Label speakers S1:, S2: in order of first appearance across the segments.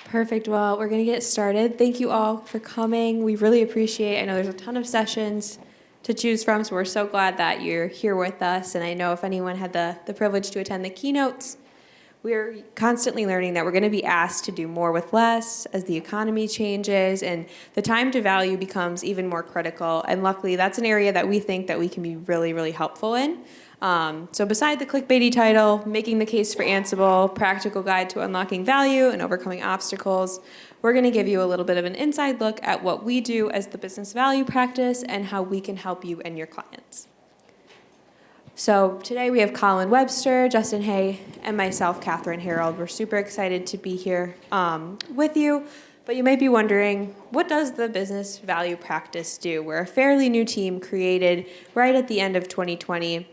S1: Perfect. Well, we're going to get started. Thank you all for coming. We really appreciate it. I know there's a ton of sessions to choose from, so we're so glad that you're here with us. And I know if anyone had the privilege to attend the keynotes, we're constantly learning that we're going to be asked to do more with less as the economy changes and the time to value becomes even more critical. And luckily, that's an area that we think that we can be really, really helpful in. So beside the clickbaity title, Making the Case for Ansible, Practical Guide to Unlocking Value and Overcoming Obstacles, we're going to give you a little bit of an inside look at what we do as the business value practice and how we can help you and your clients. So today we have Colin Webster, Justin Hay, and myself, Catherine Harold. We're super excited to be here with you. But you might be wondering, what does the business value practice do? We're a fairly new team created right at the end of 2020.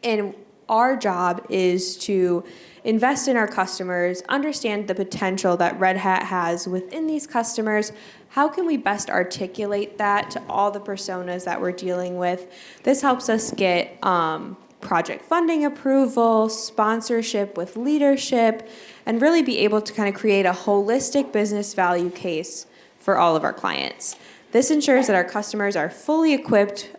S1: And our job is to invest in our customers, understand the potential that Red Hat has within these customers. How can we best articulate that to all the personas that we're dealing with? This helps us get project funding approval, sponsorship with leadership, and really be able to kind of create a holistic business value case for all of our clients. This ensures that our customers are fully equipped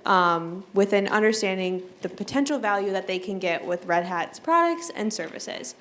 S1: within understanding the potential value that they can get with Red Hat's products and services.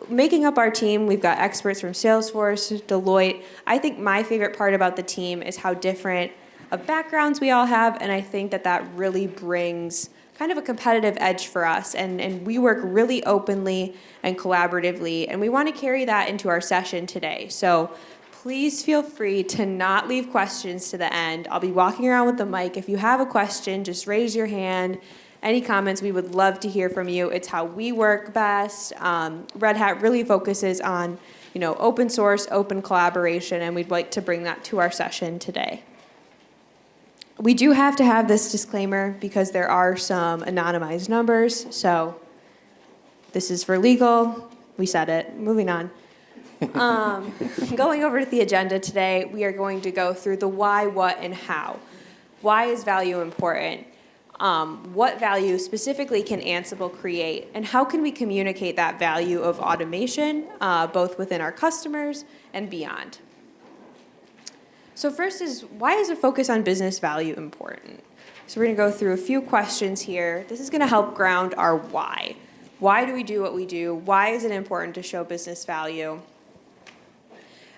S1: Making up our team, we've got experts from Salesforce, Deloitte. I think my favorite part about the team is how different of backgrounds we all have, and I think that that really brings kind of a competitive edge for us. And we work really openly and collaboratively, and we want to carry that into our session today. So please feel free to not leave questions to the end. I'll be walking around with the mic. If you have a question, just raise your hand. Any comments, we would love to hear from you. It's how we work best. Red Hat really focuses on, open source, open collaboration, and we'd like to bring that to our session today. We do have to have this disclaimer because there are some anonymized numbers, so this is for legal. We said it. Moving on. Going over to the agenda today, we are going to go through the why, what, and how. Why is value important? What value specifically can Ansible create? And how can we communicate that value of automation, both within our customers and beyond? So first is, why is a focus on business value important? So we're going to go through a few questions here. This is going to help ground our why. Why do we do what we do? Why is it important to show business value?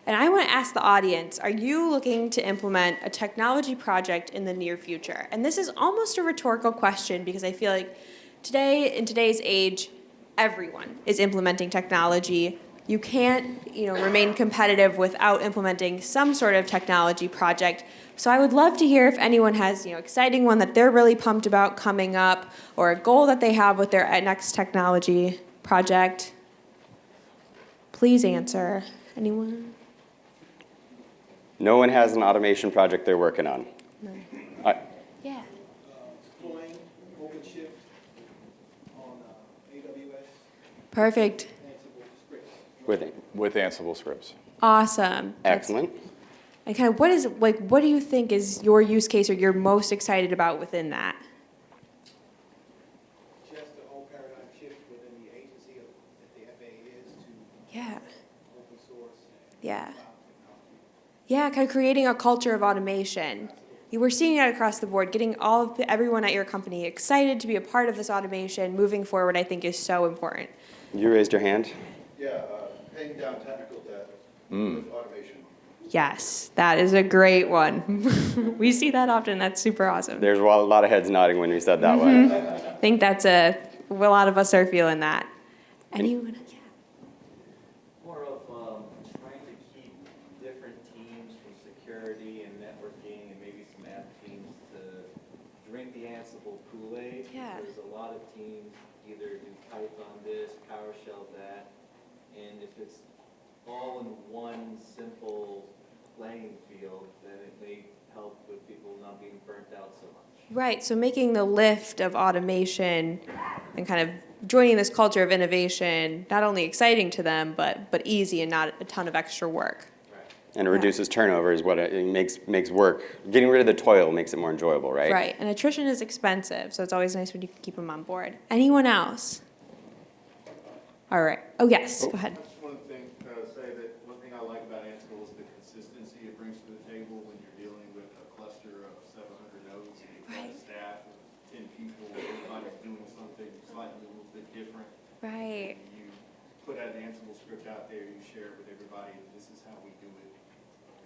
S1: And I want to ask the audience, are you looking to implement a technology project in the near future? And this is almost a rhetorical question because I feel like today, in today's age, everyone is implementing technology. You can't, remain competitive without implementing some sort of technology project. So I would love to hear if anyone has, exciting one that they're really pumped about coming up or a goal that they have with their next technology project. Please answer. Anyone?
S2: No one has an automation project they're working on.
S1: No. Yeah.
S3: Deploying OpenShift on AWS.
S1: Perfect.
S3: Ansible scripts.
S2: With Ansible scripts.
S1: Awesome.
S2: Excellent.
S1: And kind of what do you think is your use case or you're most excited about within that?
S3: Just the whole paradigm shift within the agency that the FAA is to
S1: Yeah.
S3: open source.
S1: Yeah.
S3: Cloud technology.
S1: Yeah, kind of creating a culture of automation. You were seeing that across the board, getting everyone at your company excited to be a part of this automation moving forward, I think is so important.
S2: You raised your hand.
S4: Yeah, paying down technical debt with automation.
S1: Yes, that is a great one. We see that often. That's super awesome.
S2: There's a lot of heads nodding when we said that one.
S1: I think that's a lot of us are feeling that. Anyone? Yeah.
S5: More of trying to keep different teams for security and networking and maybe some app teams to drink the Ansible Kool-Aid.
S1: Yeah.
S5: There's a lot of teams either do Python this, PowerShell that, and if it's all in one simple playing field, then it may help with people not being burnt out so much.
S1: Right, so making the lift of automation and kind of joining this culture of innovation, not only exciting to them, but easy and not a ton of extra work.
S5: Right.
S2: And it reduces turnover is what it makes work. Getting rid of the toil makes it more enjoyable, right?
S1: Right, and attrition is expensive, so it's always nice when you can keep them on board. Anyone else? All right. Oh, yes, go ahead.
S4: I just wanted to say
S3: say that one thing I like about Ansible is the consistency it brings to the table when you're dealing with a cluster of 700 nodes and you've got a staff of 10 people, everybody's doing something slightly a little bit different.
S1: Right.
S3: And you put an Ansible script out there, you share it with everybody, and this is how we do it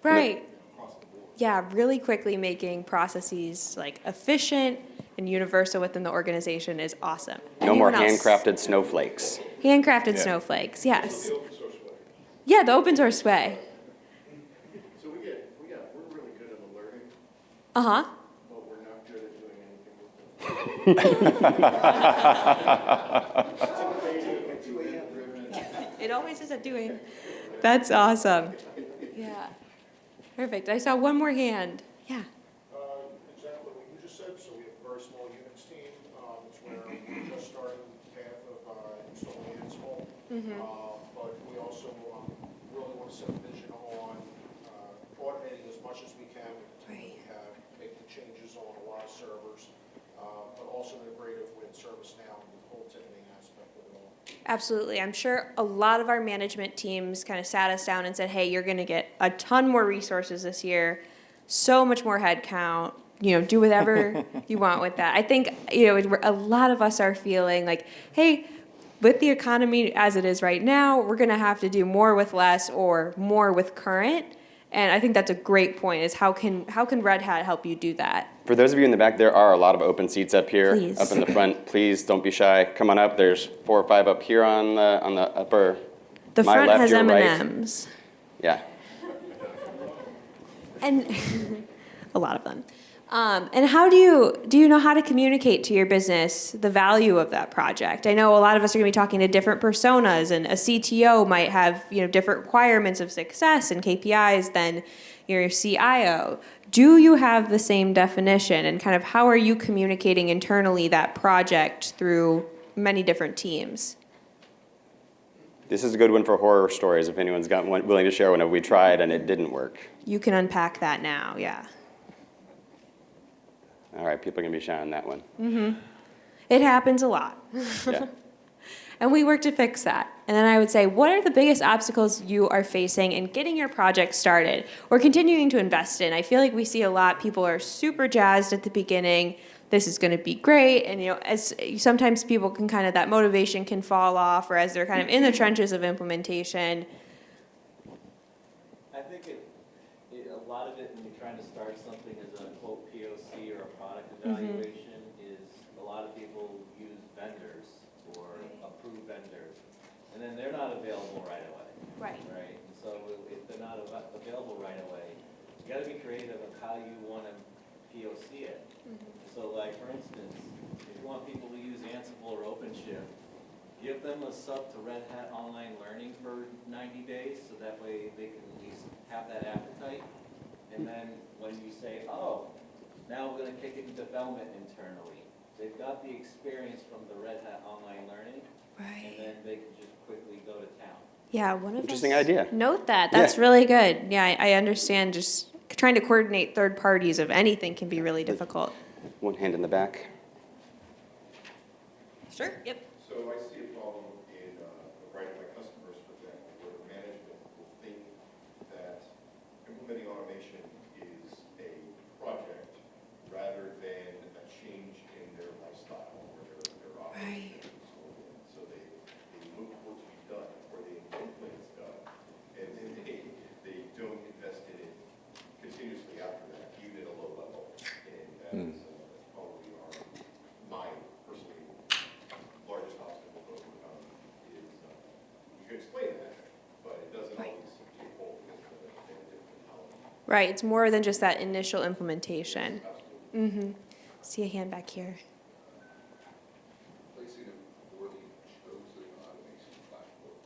S1: Right.
S3: across the board.
S1: Yeah, really quickly making processes like efficient and universal within the organization is awesome.
S2: No more
S1: Anyone else?
S2: handcrafted snowflakes.
S1: Handcrafted snowflakes, yes. Yeah, the open source way.
S4: So we're really good at the learning,
S1: Uh-huh.
S4: but we're not good at doing anything with it.
S1: It always is a doing. That's awesome. Yeah. Perfect. I saw one more hand. Yeah.
S6: Exactly what you just said, so we have a very small Unix team, it's where we're just starting the path of installing Ansible. But we also really want to set a vision on automating as much as we can with the team that we have, make the changes on a lot of servers, but also integrative with ServiceNow and the whole ticketing aspect of it all.
S1: Absolutely. I'm sure a lot of our management teams kind of sat us down and said, hey, you're going to get a ton more resources this year, so much more headcount, do whatever you want with that. I think, a lot of us are feeling like, hey, with the economy as it is right now, we're going to have to do more with less or more with current. And I think that's a great point, is how can Red Hat help you do that?
S2: For those of you in the back, there are a lot of open seats up here,
S1: Please.
S2: up in the front. Please don't be shy. Come on up. There's 4 or 5 up here on the upper.
S1: The
S2: my
S1: front
S2: left,
S1: has
S2: your right.
S1: M&Ms.
S2: Yeah.
S1: And a lot of them. And how do you know how to communicate to your business the value of that project? I know a lot of us are going to be talking to different personas, and a CTO might have different requirements of success and KPIs than your CIO. Do you have the same definition, and kind of how are you communicating internally that project through many different teams?
S2: This is a good one for horror stories if anyone's got one willing to share one. If we tried and it didn't work.
S1: You can unpack that now, yeah.
S2: All right, people are going to be shy on that one.
S1: It happens a lot.
S2: Yeah.
S1: And we work to fix that. And then I would say, what are the biggest obstacles you are facing in getting your project started or continuing to invest in? I feel like we see a lot, people are super jazzed at the beginning. This is going to be great. And, as sometimes people can that motivation can fall off, or as they're kind of in the trenches of implementation.
S5: I think a lot of it when you're trying to start something as a quote POC or a product evaluation is a lot of people use vendors or approve vendors, and then they're not available right away.
S1: Right.
S5: Right. And so if they're not available right away, you got to be creative of how you want to POC it. So, like for instance, if you want people to use Ansible or OpenShift, give them a sub to Red Hat Online Learning for 90 days, so that way they can at least have that appetite. And then when you say, oh, now we're going to kick it into development internally, they've got the experience from the Red Hat Online Learning, and then they can just quickly go to town.
S1: Yeah, one of
S2: Interesting
S1: us
S2: idea.
S1: note that. That's really good. Yeah, I understand. Just trying to coordinate third parties of anything can be really difficult.
S2: One hand in the back.
S1: Sure. Yep.
S4: So I see a problem in writing my customers, for example, where management will think that implementing automation is a project rather than a change in their lifestyle or their operations. So they look for it to be done, or they intend when it's done, and then they don't invest in it continuously after that, even at a low level. And that's probably my personally largest obstacle to overcome is, you can explain that, but it doesn't always take hold because of the different mentality.
S1: Right. It's more than just that initial implementation.
S4: Absolutely.
S1: See a hand back here.
S7: Placing a poorly chosen automation platform.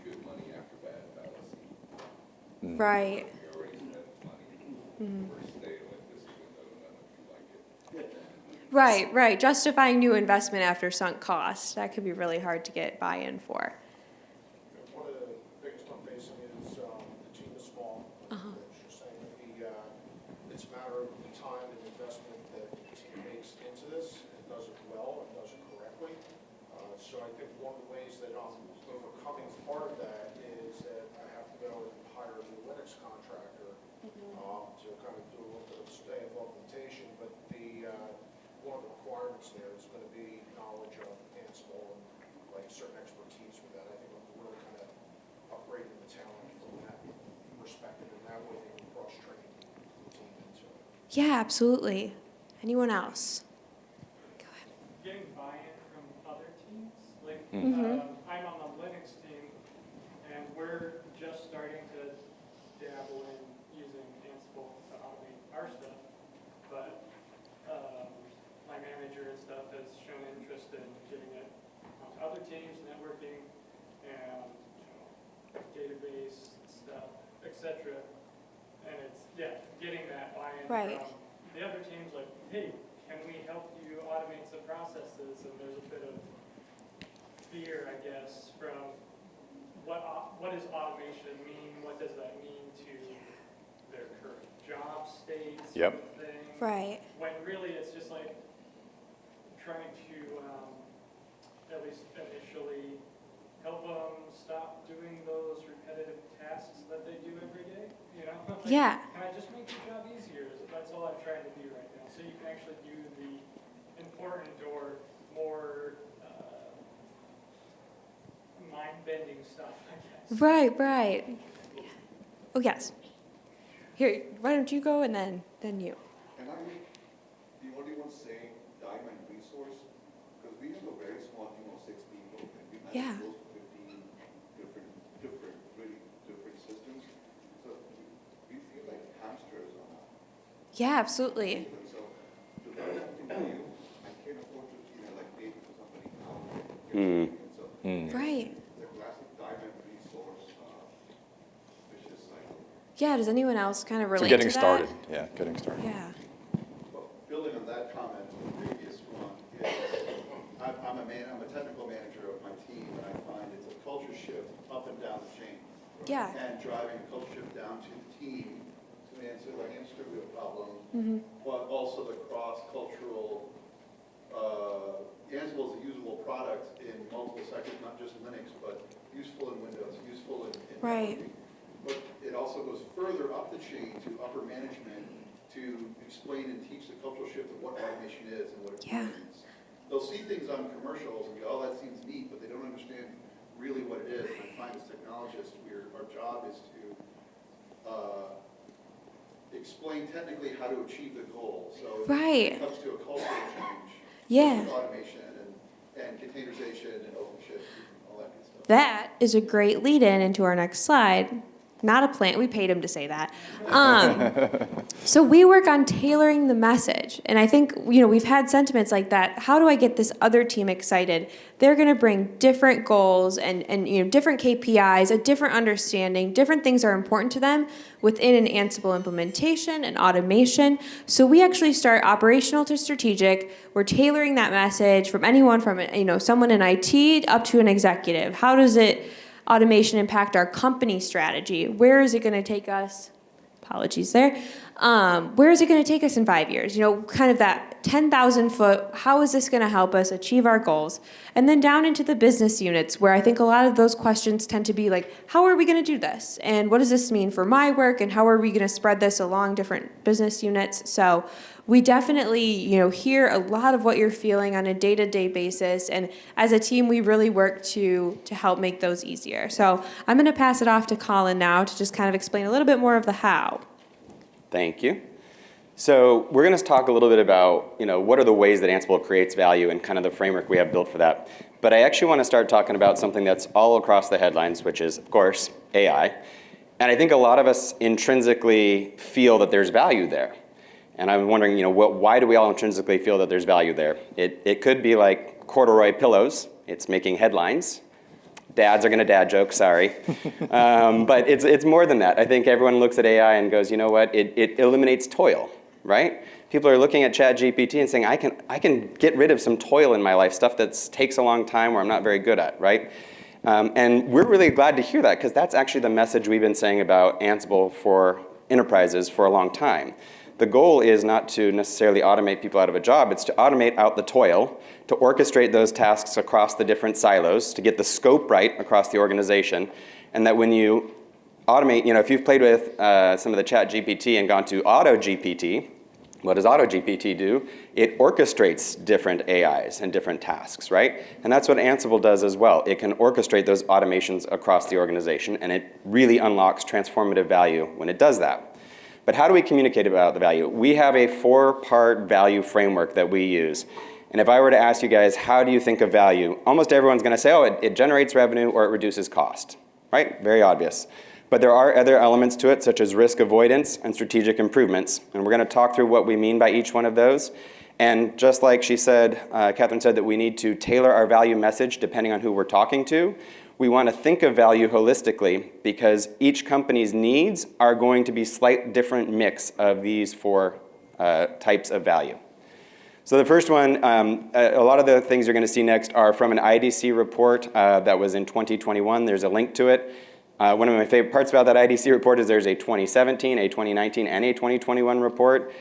S7: Good money after bad fallacy.
S1: Right.
S7: We already spent money. We're staying with this even though none of you like it.
S1: Right. Justifying new investment after sunk cost. That could be really hard to get buy-in for.
S6: One of the biggest I'm facing is the team is small. Just saying that it's a matter of the time and investment that the team makes into this and does it well and does it correctly. So I think one of the ways
S1: Yeah, absolutely. Anyone else? Go ahead.
S8: Getting buy-in from other teams. Like,
S1: Mhm.
S8: I'm on the Linux team, and we're just starting to dabble in using Ansible to automate our stuff. But my manager and stuff has shown interest in getting it onto other teams, networking, and database stuff, etc. And it's, yeah, getting that buy-in
S1: Right.
S8: from the other teams, like, hey, can we help you automate some processes? And there's a bit of fear, I guess, from what does automation mean? What does that mean to their current job state?
S2: Yep.
S8: Sort of thing.
S1: Right.
S8: When really it's just like trying to, at least initially, help them stop doing those repetitive tasks that they do every day, you know? Like,
S1: Yeah.
S8: can I just make your job easier? That's all I'm trying to do right now. So you can actually do the important or more mind-bending stuff, I guess.
S1: Right, right. Oh, yes. Here, why don't you go and then you.
S7: And I'm the only one saying time and resource, because we have a very small team of 6 people, and we
S1: Yeah.
S7: manage close to 15 really different systems. So we feel like hamsters on that.
S1: Yeah, absolutely.
S7: And so to learn something new, I can't afford to, like pay for somebody now. And so
S1: Right.
S7: it's a classic time and resource vicious cycle.
S1: Yeah, does anyone else kind of
S2: So
S1: relate
S2: getting
S1: to that?
S2: started, yeah, getting started.
S1: Yeah.
S4: Well, building on that comment, the previous one is, I'm a technical manager of my team, and I find it's a culture shift up and down the chain.
S1: Yeah.
S4: And driving a culture shift down to the team to answer the hamster wheel problem,
S1: Mm-hmm.
S4: but also the cross-cultural, Ansible is a usable product in multiple sectors, not just Linux, but useful in Windows, useful in
S1: Right.
S4: networking. But it also goes further up the chain to upper management to explain and teach the cultural shift of what automation is and what it
S1: Yeah.
S4: means. They'll see things on commercials and go, oh, that seems neat, but they don't understand really what it is. And I find as technologists, our job is to explain technically how to achieve the goal. So
S1: Right.
S4: it comes to a cultural change.
S1: Yeah.
S4: with automation and containerization and OpenShift and all that good stuff.
S1: That is a great lead-in into our next slide. Not a plan. We paid him to say that. So we work on tailoring the message, and I think we've had sentiments like that. How do I get this other team excited? They're going to bring different goals and different KPIs, a different understanding. Different things are important to them within an Ansible implementation and automation. So we actually start operational to strategic. We're tailoring that message from anyone from someone in IT up to an executive. How does automation impact our company strategy? Where is it going to take us? Apologies there. Where is it going to take us in 5 years? Kind of that 10,000 foot, how is this going to help us achieve our goals? And then down into the business units, where I think a lot of those questions tend to be like, how are we going to do this? And what does this mean for my work? And how are we going to spread this along different business units? So we definitely, hear a lot of what you're feeling on a day-to-day basis. And as a team, we really work to help make those easier. So I'm going to pass it off to Colin now to just kind of explain a little bit more of the how.
S2: Thank you. So we're going to talk a little bit about, what are the ways that Ansible creates value and kind of the framework we have built for that. But I actually want to start talking about something that's all across the headlines, which is, of course, AI. And I think a lot of us intrinsically feel that there's value there. And I'm wondering, why do we all intrinsically feel that there's value there? It could be like corduroy pillows. It's making headlines. Dads are going to dad joke, sorry. But it's more than that. I think everyone looks at AI and goes, you know what, it eliminates toil, right? People are looking at ChatGPT and saying, I can get rid of some toil in my life, stuff that takes a long time or I'm not very good at, right? And we're really glad to hear that because that's actually the message we've been saying about Ansible for enterprises for a long time. The goal is not to necessarily automate people out of a job, it's to automate out the toil, to orchestrate those tasks across the different silos, to get the scope right across the organization, and that when you automate, if you've played with some of the ChatGPT and gone to AutoGPT, what does AutoGPT do? It orchestrates different AIs and different tasks, right? And that's what Ansible does as well. It can orchestrate those automations across the organization, and it really unlocks transformative value when it does that. But how do we communicate about the value? We have a 4-part value framework that we use. And if I were to ask you guys, how do you think of value? Almost everyone's going to say, oh, it generates revenue or it reduces cost, right? Very obvious. But there are other elements to it, such as risk avoidance and strategic improvements. And we're going to talk through what we mean by each one of those. And just like she said, Catherine said that we need to tailor our value message depending on who we're talking to. We want to think of value holistically because each company's needs are going to be slight different mix of these 4 types of value. So the first one, a lot of the things you're going to see next are from an IDC report that was in 2021. There's a link to it. One of my favorite parts about that IDC report is there's a 2017, a 2019, and a 2021 report.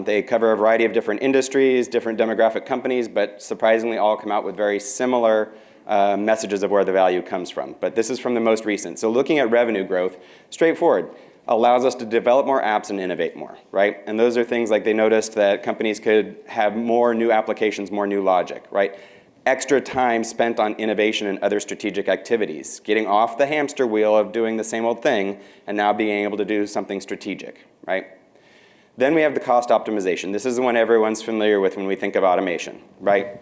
S2: They cover a variety of different industries, different demographic companies, but surprisingly all come out with very similar messages of where the value comes from. But this is from the most recent. So looking at revenue growth, straightforward, allows us to develop more apps and innovate more, right? And those are things like they noticed that companies could have more new applications, more new logic, right? Extra time spent on innovation and other strategic activities, getting off the hamster wheel of doing the same old thing and now being able to do something strategic, right? Then we have the cost optimization. This is the one everyone's familiar with when we think of automation, right?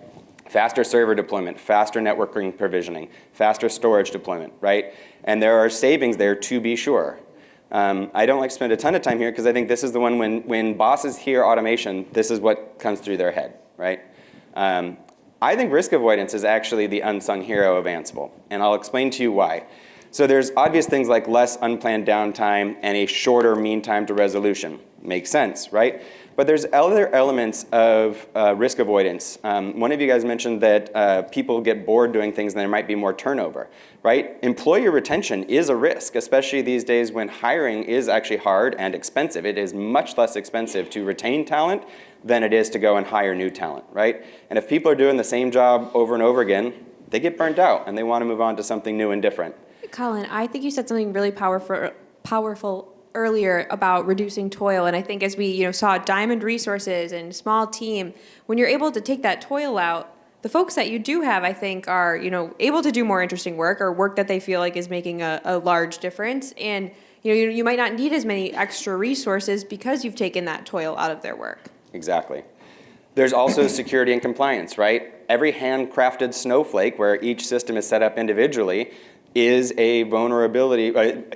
S2: Faster server deployment, faster networking provisioning, faster storage deployment, right? And there are savings there to be sure. I don't like to spend a ton of time here because I think this is the one when bosses hear automation, this is what comes through their head, right? I think risk avoidance is actually the unsung hero of Ansible, and I'll explain to you why. So there's obvious things like less unplanned downtime and a shorter mean time to resolution. Makes sense, right? But there's other elements of risk avoidance. One of you guys mentioned that people get bored doing things and there might be more turnover, right? Employee retention is a risk, especially these days when hiring is actually hard and expensive. It is much less expensive to retain talent than it is to go and hire new talent, right? And if people are doing the same job over and over again, they get burnt out and they want to move on to something new and different.
S1: Colin, I think you said something really powerful earlier about reducing toil, and I think as we saw Diamond Resources and small team, when you're able to take that toil out, the folks that you do have, I think, are able to do more interesting work or work that they feel like is making a large difference, and you might not need as many extra resources because you've taken that toil out of their work.
S2: Exactly. There's also security and compliance, right? Every handcrafted snowflake where each system is set up individually is a vulnerability,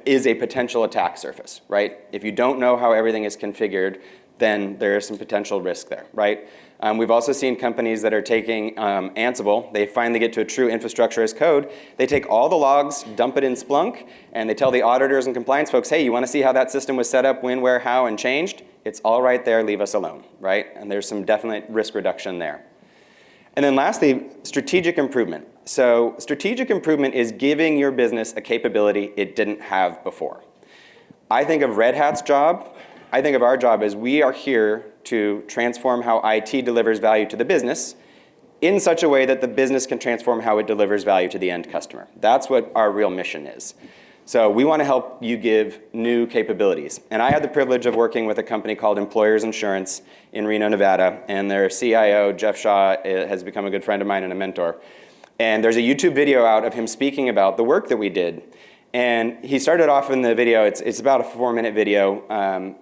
S2: is a potential attack surface, right? If you don't know how everything is configured, then there is some potential risk there, right? We've also seen companies that are taking Ansible, they finally get to a true infrastructure as code, they take all the logs, dump it in Splunk, and they tell the auditors and compliance folks, hey, you want to see how that system was set up, when, where, how, and changed? It's all right there, leave us alone, right? And there's some definite risk reduction there. And then lastly, strategic improvement. So strategic improvement is giving your business a capability it didn't have before. I think of Red Hat's job, I think of our job as we are here to transform how IT delivers value to the business in such a way that the business can transform how it delivers value to the end customer. That's what our real mission is. So we want to help you give new capabilities. And I had the privilege of working with a company called Employers Insurance in Reno, Nevada, and their CIO, Jeff Shaw, has become a good friend of mine and a mentor. And there's a YouTube video out of him speaking about the work that we did. And he started off in the video, it's about a 4-minute video,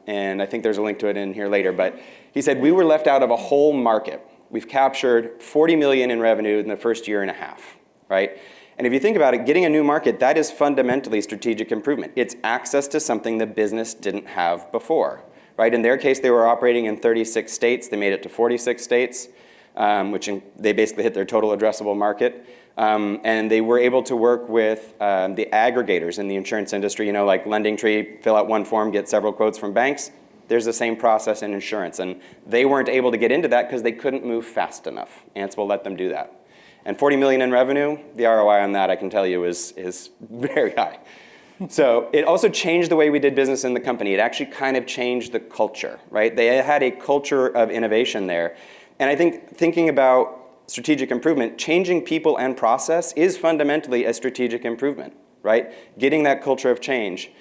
S2: and I think there's a link to it in here later, but he said, we were left out of a whole market. We've captured $40 million in revenue in the first year and a half, right? And if you think about it, getting a new market, that is fundamentally strategic improvement. It's access to something the business didn't have before, right? In their case, they were operating in 36 states. They made it to 46 states, they basically hit their total addressable market. And they were able to work with the aggregators in the insurance industry, like LendingTree, fill out one form, get several quotes from banks. There's the same process in insurance. And they weren't able to get into that because they couldn't move fast enough. Ansible let them do that. And $40 million in revenue, the ROI on that, I can tell you, is very high. So it also changed the way we did business in the company. It actually kind of changed the culture, right? They had a culture of innovation there. And I think thinking about strategic improvement, changing people and process is fundamentally a strategic improvement, right? Getting that culture of change.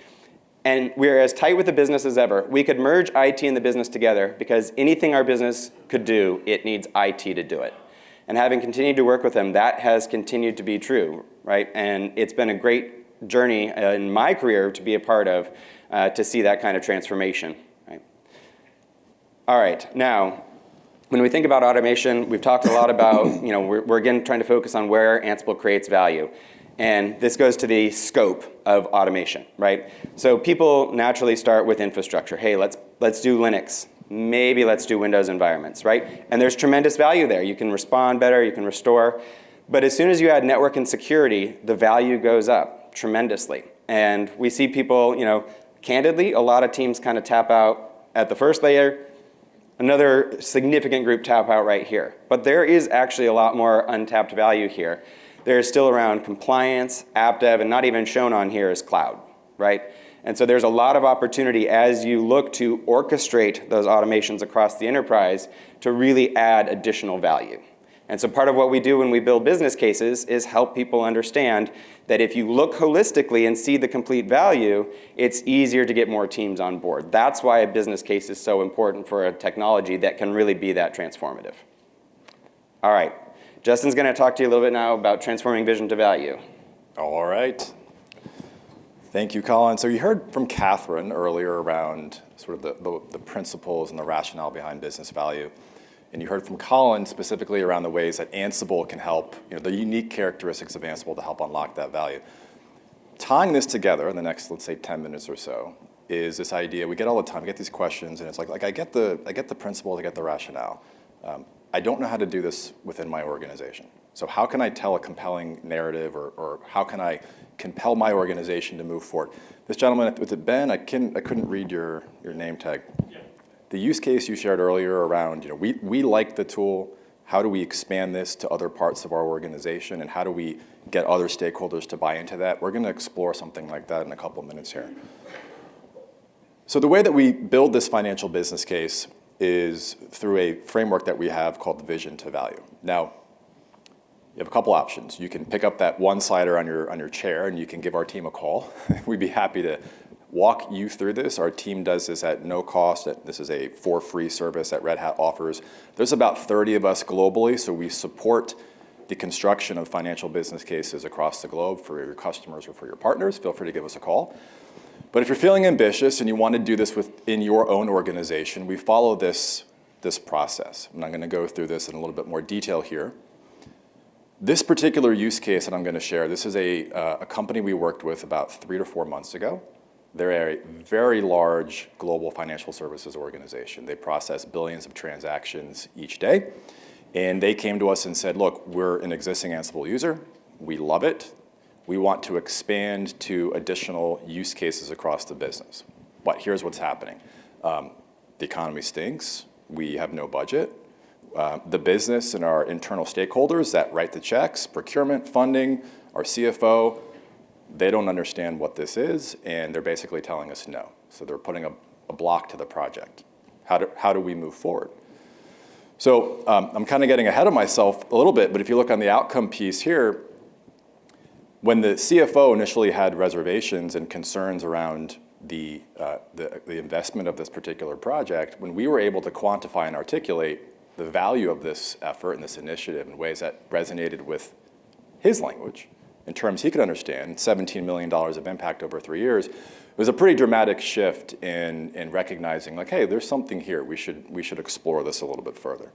S2: And we're as tight with the business as ever. We could merge IT and the business together because anything our business could do, it needs IT to do it. And having continued to work with them, that has continued to be true, right? And it's been a great journey in my career to be a part of, to see that kind of transformation. All right, now, when we think about automation, we've talked a lot about, we're again trying to focus on where Ansible creates value. And this goes to the scope of automation, right? So people naturally start with infrastructure. Hey, let's do Linux. Maybe let's do Windows environments, right? And there's tremendous value there. You can respond better, you can restore. But as soon as you add network and security, the value goes up tremendously. And we see people, candidly, a lot of teams kind of tap out at the first layer. Another significant group tap out right here. But there is actually a lot more untapped value here. There's still around compliance, app dev, and not even shown on here is cloud, right? And so there's a lot of opportunity as you look to orchestrate those automations across the enterprise to really add additional value. And so part of what we do when we build business cases is help people understand that if you look holistically and see the complete value, it's easier to get more teams on board. That's why a business case is so important for a technology that can really be that transformative. All right. Justin's going to talk to you a little bit now about transforming vision to value.
S9: All right. Thank you, Colin. So you heard from Catherine earlier around sort of the principles and the rationale behind business value. And you heard from Colin specifically around the ways that Ansible can help, the unique characteristics of Ansible to help unlock that value. Tying this together in the next, let's say, 10 minutes or so, is this idea, we get all the time, we get these questions, and it's like I get the principles, I get the rationale. I don't know how to do this within my organization. So how can I tell a compelling narrative, or how can I compel my organization to move forward? This gentleman, was it Ben? I couldn't read your name tag.
S8: Yeah.
S9: The use case you shared earlier around, we like the tool. How do we expand this to other parts of our organization, and how do we get other stakeholders to buy into that? We're going to explore something like that in a couple minutes here. So the way that we build this financial business case is through a framework that we have called the vision to value. Now, you have a couple options. You can pick up that one slider on your chair and you can give our team a call. We'd be happy to walk you through this. Our team does this at no cost. This is a for free service that Red Hat offers. There's about 30 of us globally, so we support the construction of financial business cases across the globe for your customers or for your partners. Feel free to give us a call. But if you're feeling ambitious and you want to do this within your own organization, we follow this process. And I'm going to go through this in a little bit more detail here. This particular use case that I'm going to share, this is a company we worked with about 3 to 4 months ago. They're a very large global financial services organization. They process billions of transactions each day. And they came to us and said, look, we're an existing Ansible user. We love it. We want to expand to additional use cases across the business. But here's what's happening. The economy stinks. We have no budget. The business and our internal stakeholders that write the checks, procurement, funding, our CFO, they don't understand what this is, and they're basically telling us no. So they're putting a block to the project. How do we move forward? So I'm kind of getting ahead of myself a little bit, but if you look on the outcome piece here, when the CFO initially had reservations and concerns around the investment of this particular project, when we were able to quantify and articulate the value of this effort and this initiative in ways that resonated with his language, in terms he could understand, $17 million of impact over 3 years, it was a pretty dramatic shift in recognizing, like, hey, there's something here. We should explore this a little bit further.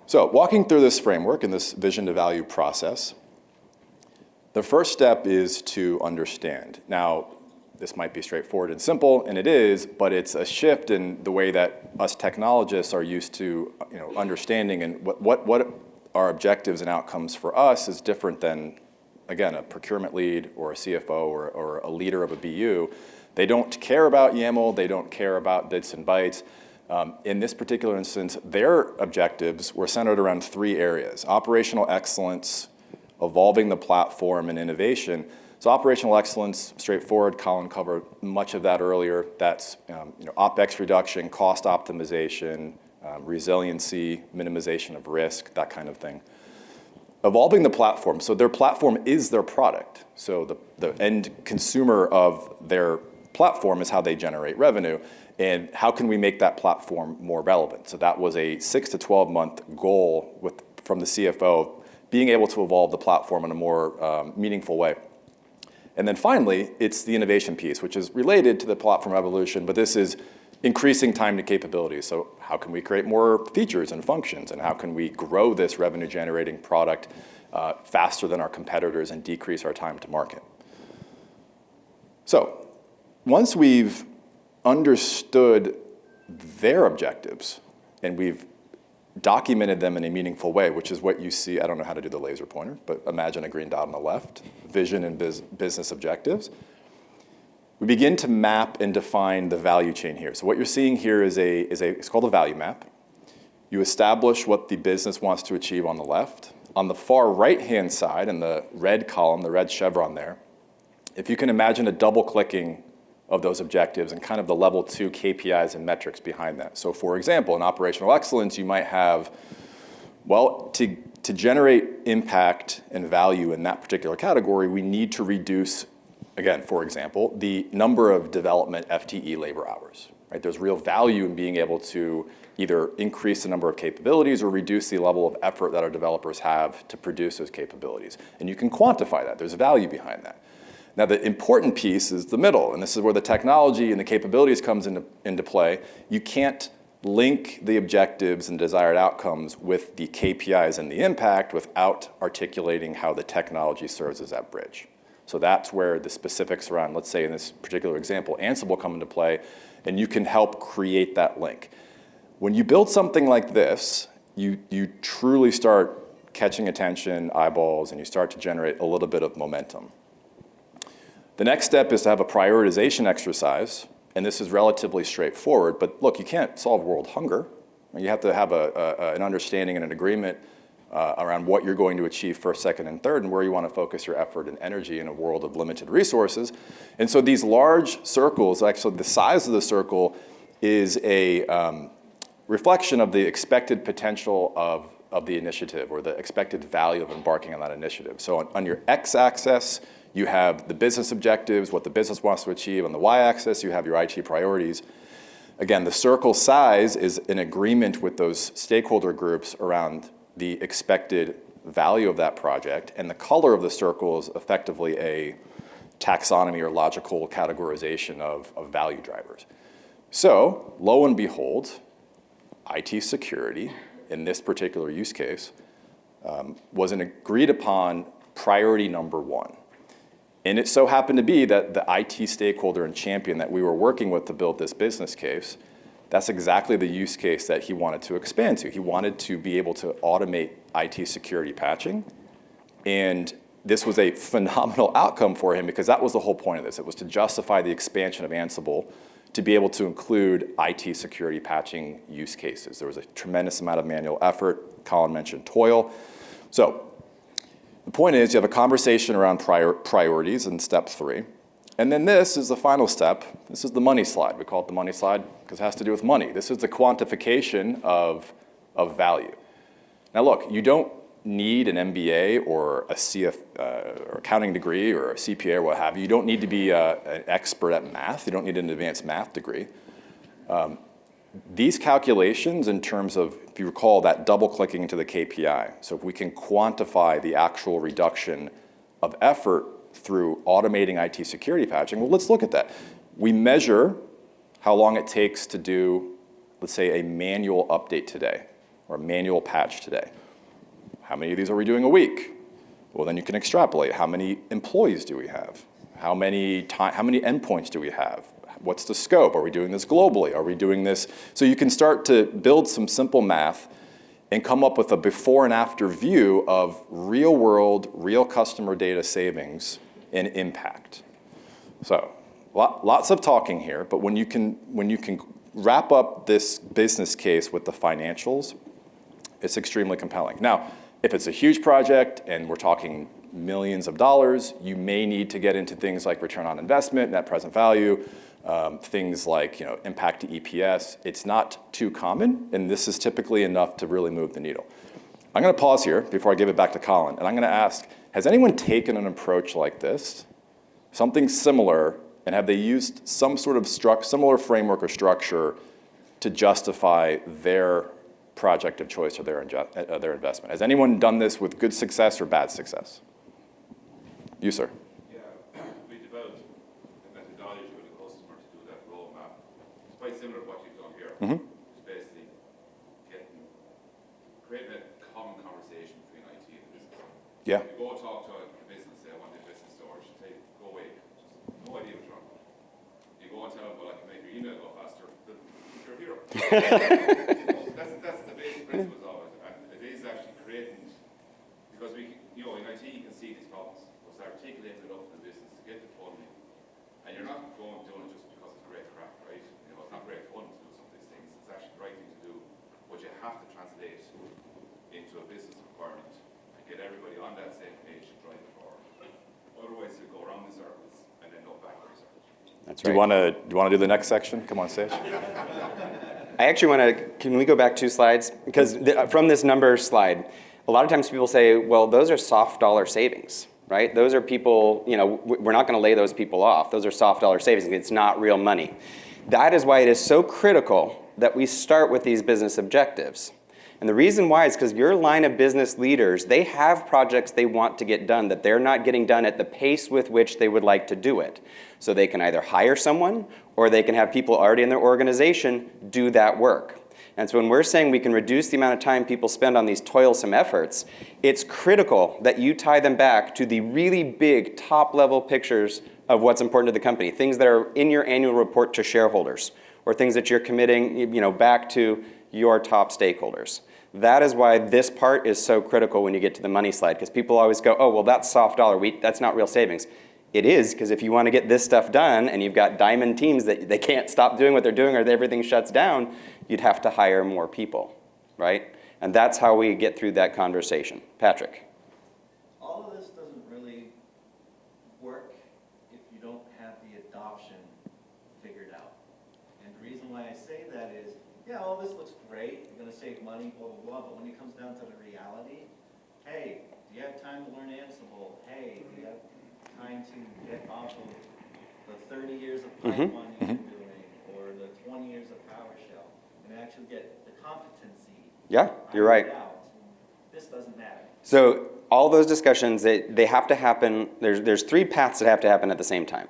S9: So walking through this framework and this vision to value process, the first step is to understand. Now, this might be straightforward and simple, and it is, but it's a shift in the way that us technologists are used to understanding, and what our objectives and outcomes for us is different than, again, a procurement lead or a CFO or a leader of a BU. They don't care about YAML. They don't care about bits and bytes. In this particular instance, their objectives were centered around 3 areas: operational excellence, evolving the platform, and innovation. So operational excellence, straightforward. Colin covered much of that earlier. That's OpEx reduction, cost optimization, resiliency, minimization of risk, that kind of thing. Evolving the platform. So their platform is their product. So the end consumer of their platform is how they generate revenue. And how can we make that platform more relevant? So that was a 6 to 12 month goal from the CFO, being able to evolve the platform in a more meaningful way. And then finally, it's the innovation piece, which is related to the platform evolution, but this is increasing time to capability. So how can we create more features and functions, and how can we grow this revenue generating product faster than our competitors and decrease our time to market? So once we've understood their objectives and we've documented them in a meaningful way, which is what you see, I don't know how to do the laser pointer, but imagine a green dot on the left, vision and business objectives. We begin to map and define the value chain here. So what you're seeing here is it's called a value map. You establish what the business wants to achieve on the left. On the far right-hand side, in the red column, the red chevron there, if you can imagine a double-clicking of those objectives and kind of the level 2 KPIs and metrics behind that. So for example, in operational excellence, you might have, well, to generate impact and value in that particular category, we need to reduce, again, for example, the number of development FTE labor hours. Right? There's real value in being able to either increase the number of capabilities or reduce the level of effort that our developers have to produce those capabilities. And you can quantify that. There's value behind that. Now, the important piece is the middle, and this is where the technology and the capabilities comes into play. You can't link the objectives and desired outcomes with the KPIs and the impact without articulating how the technology serves as that bridge. So that's where the specifics around, let's say in this particular example, Ansible come into play, and you can help create that link. When you build something like this, you truly start catching attention, eyeballs, and you start to generate a little bit of momentum. The next step is to have a prioritization exercise, and this is relatively straightforward, but look, you can't solve world hunger. You have to have an understanding and an agreement around what you're going to achieve first, second, and third, and where you want to focus your effort and energy in a world of limited resources. And so these large circles, actually the size of the circle is a reflection of the expected potential of the initiative or the expected value of embarking on that initiative. So on your x-axis, you have the business objectives, what the business wants to achieve. On the y-axis, you have your IT priorities. Again, the circle size is in agreement with those stakeholder groups around the expected value of that project, and the color of the circle is effectively a taxonomy or logical categorization of value drivers. So, lo and behold, IT security, in this particular use case, was an agreed upon priority number one. And it so happened to be that the IT stakeholder and champion that we were working with to build this business case, that's exactly the use case that he wanted to expand to. He wanted to be able to automate IT security patching. And this was a phenomenal outcome for him because that was the whole point of this. It was to justify the expansion of Ansible to be able to include IT security patching use cases. There was a tremendous amount of manual effort. Colin mentioned toil. So the point is you have a conversation around priorities in step 3. And then this is the final step. This is the money slide. We call it the money slide because it has to do with money. This is the quantification of value. Now look, you don't need an MBA or a or accounting degree or a CPA or what have you. You don't need to be an expert at math. You don't need an advanced math degree. These calculations in terms of, if you recall, that double-clicking into the KPI. So if we can quantify the actual reduction of effort through automating IT security patching, well, let's look at that. We measure how long it takes to do, let's say, a manual update today or a manual patch today. How many of these are we doing a week? Well, then you can extrapolate. How many employees do we have? How many endpoints do we have? What's the scope? Are we doing this globally? Are we doing this? So you can start to build some simple math and come up with a before and after view of real world, real customer data savings and impact. So lots of talking here, but when you can wrap up this business case with the financials, it's extremely compelling. Now, if it's a huge project and we're talking millions of dollars, you may need to get into things like return on investment, net present value, things like impact to EPS. It's not too common, and this is typically enough to really move the needle. I'm going to pause here before I give it back to Colin, and I'm going to ask, has anyone taken an approach like this, something similar, and have they used some sort of similar framework or structure to justify their project of choice or their investment? Has anyone done this with good success or bad success? You, sir.
S7: Yeah, we developed a methodology with the customer to do that roadmap. It's
S10: quite similar to what you've done here. It's basically creating a common conversation between IT and the business.
S9: Yeah.
S10: You go talk to a business, say, I want a business storage. Go away. Just no idea what's wrong. You go and tell them, well, I can make your email go faster. You're a hero. That's the basic principles of it. And it is actually creating, because in IT you can see these problems. It's articulated up to the business to get the funding. And you're not doing it just because it's great crap, right? It's not great fun to do some of these things. It's actually the right thing to do. But you have to translate into a business requirement and get everybody on that same page to drive it forward. Otherwise, you go around in circles and end up backwards.
S2: That's
S9: Do
S2: right.
S9: you want to do the next section? Come on stage.
S2: I actually want to, can we go back 2 slides? Because from this numbers slide, a lot of times people say, well, those are soft dollar savings, right? Those are people, we're not going to lay those people off. Those are soft dollar savings. It's not real money. That is why it is so critical that we start with these business objectives. And the reason why is because your line of business leaders, they have projects they want to get done that they're not getting done at the pace with which they would like to do it. So they can either hire someone or they can have people already in their organization do that work. And so when we're saying we can reduce the amount of time people spend on these toilsome efforts, it's critical that you tie them back to the really big top-level pictures of what's important to the company, things that are in your annual report to shareholders, or things that you're committing back to your top stakeholders. That is why this part is so critical when you get to the money slide, because people always go, oh, well, that's soft dollar. That's not real savings. It is, because if you want to get this stuff done and you've got diamond teams that they can't stop doing what they're doing or everything shuts down, you'd have to hire more people, right? And that's how we get through that conversation. Patrick.
S5: All of this doesn't really work if you don't have the adoption figured out. And the reason why I say that is, yeah, all this looks great, you're going to save money, blah, blah, blah, but when it comes down to the reality, hey, do you have time to learn Ansible? Hey, do you have time to get off of the 30 years of Python you've been doing, or the 20 years of PowerShell, and actually get the competency?
S2: Yeah, you're right.
S5: Out, this doesn't matter.
S2: So all those discussions, they have to happen. There's 3 paths that have to happen at the same time.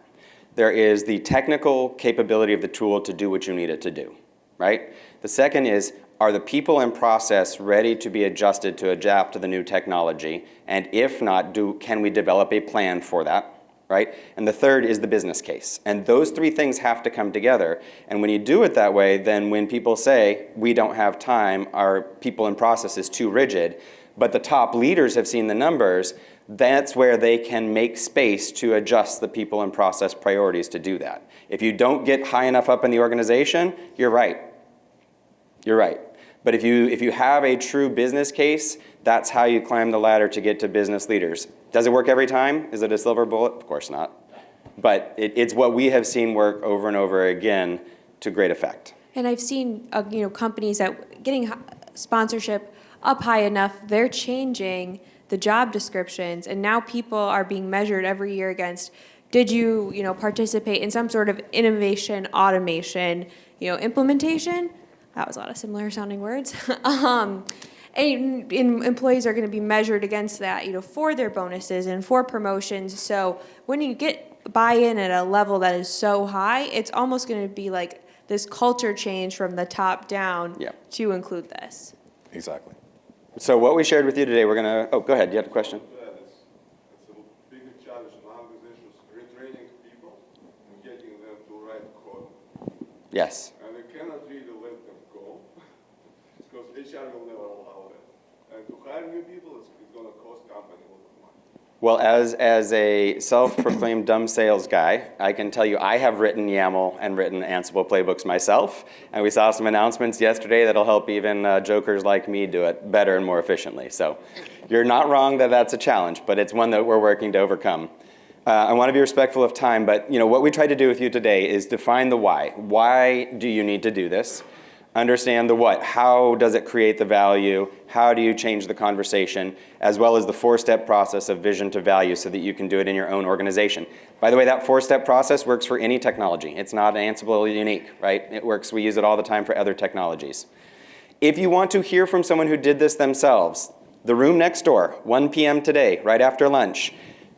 S2: There is the technical capability of the tool to do what you need it to do, right? The second is, are the people and process ready to be adjusted to adapt to the new technology? And if not, can we develop a plan for that, right? And the third is the business case. And those 3 things have to come together. And when you do it that way, then when people say, we don't have time, our people and process is too rigid, but the top leaders have seen the numbers, that's where they can make space to adjust the people and process priorities to do that. If you don't get high enough up in the organization, you're right. You're right. But if you have a true business case, that's how you climb the ladder to get to business leaders. Does it work every time? Is it a silver bullet? Of course not. But it's what we have seen work over and over again to great effect.
S1: And I've seen companies that getting sponsorship up high enough, they're changing the job descriptions, and now people are being measured every year against, did you participate in some sort of innovation, automation, implementation? That was a lot of similar sounding words. And employees are going to be measured against that, for their bonuses and for promotions. So when you get buy-in at a level that is so high, it's almost going to be like this culture change from the top down to include this.
S9: Exactly.
S2: So what we shared with you today, we're going to, go ahead, you had a question?
S7: It's a bigger challenge in organizations, retraining people and getting them to write code.
S2: Yes.
S7: And you cannot really let them go because HR will never allow that. And to hire new people, it's going to cost company a lot of money.
S2: Well, as a self-proclaimed dumb sales guy, I can tell you I have written YAML and written Ansible playbooks myself, and we saw some announcements yesterday that'll help even jokers like me do it better and more efficiently. So you're not wrong that that's a challenge, but it's one that we're working to overcome. I want to be respectful of time, but what we tried to do with you today is define the why. Why do you need to do this? Understand the what. How does it create the value? How do you change the conversation? As well as the 4-step process of vision to value so that you can do it in your own organization. By the way, that 4-step process works for any technology. It's not Ansible unique, right? It works. We use it all the time for other technologies. If you want to hear from someone who did this themselves, the room next door, 1 p.m. today, right after lunch,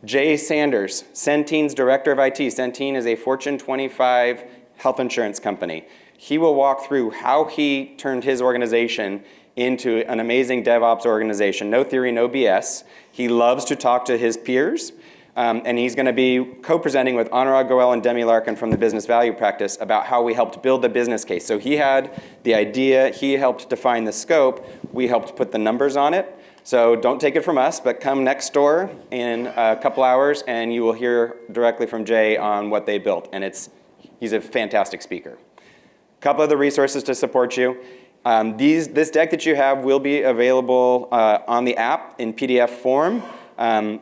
S2: Jay Sanders, Centene's Director of IT. Centene is a Fortune 25 health insurance company. He will walk through how he turned his organization into an amazing DevOps organization. No theory, no BS. He loves to talk to his peers. And he's going to be co-presenting with Anurag Goel and Demi Larkin from the Business Value Practice about how we helped build the business case. So he had the idea, he helped define the scope, we helped put the numbers on it. So don't take it from us, but come next door in a couple hours and you will hear directly from Jay on what they built. And he's a fantastic speaker. A couple of the resources to support you. This deck that you have will be available on the app in PDF form.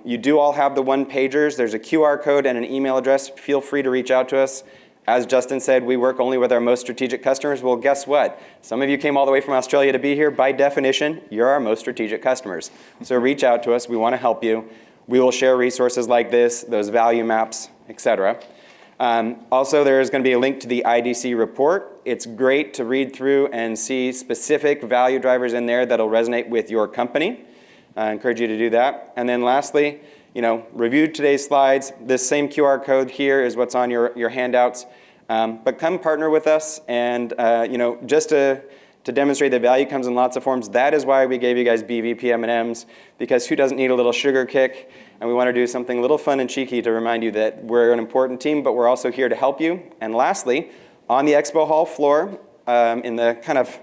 S2: You do all have the one-pagers. There's a QR code and an email address. Feel free to reach out to us. As Justin said, we work only with our most strategic customers. Well, guess what? Some of you came all the way from Australia to be here. By definition, you're our most strategic customers. So reach out to us. We want to help you. We will share resources like this, those value maps, etc. Also, there is going to be a link to the IDC report. It's great to read through and see specific value drivers in there that'll resonate with your company. I encourage you to do that. And then lastly, review today's slides. This same QR code here is what's on your handouts. But come partner with us, and just to demonstrate that value comes in lots of forms. That is why we gave you guys BVP M&Ms, because who doesn't need a little sugar kick? And we want to do something a little fun and cheeky to remind you that we're an important team, but we're also here to help you. And lastly, on the expo hall floor, in the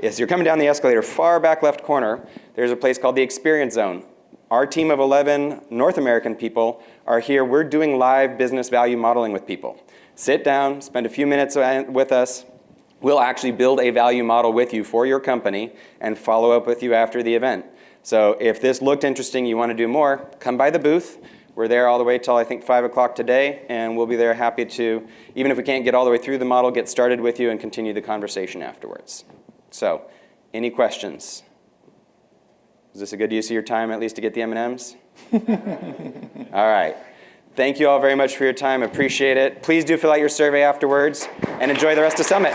S2: as you're coming down the escalator, far back left corner, there's a place called the Experience Zone. Our team of 11 North American people are here. We're doing live business value modeling with people. Sit down, spend a few minutes with us. We'll actually build a value model with you for your company and follow up with you after the event. So if this looked interesting, you want to do more, come by the booth. We're there all the way till I think 5 o'clock today, and we'll be there happy to, even if we can't get all the way through the model, get started with you and continue the conversation afterwards. So, any questions? Is this a good use of your time, at least to get the M&Ms? All right. Thank you all very much for your time. Appreciate it. Please do fill out your survey afterwards, and enjoy the rest of Summit.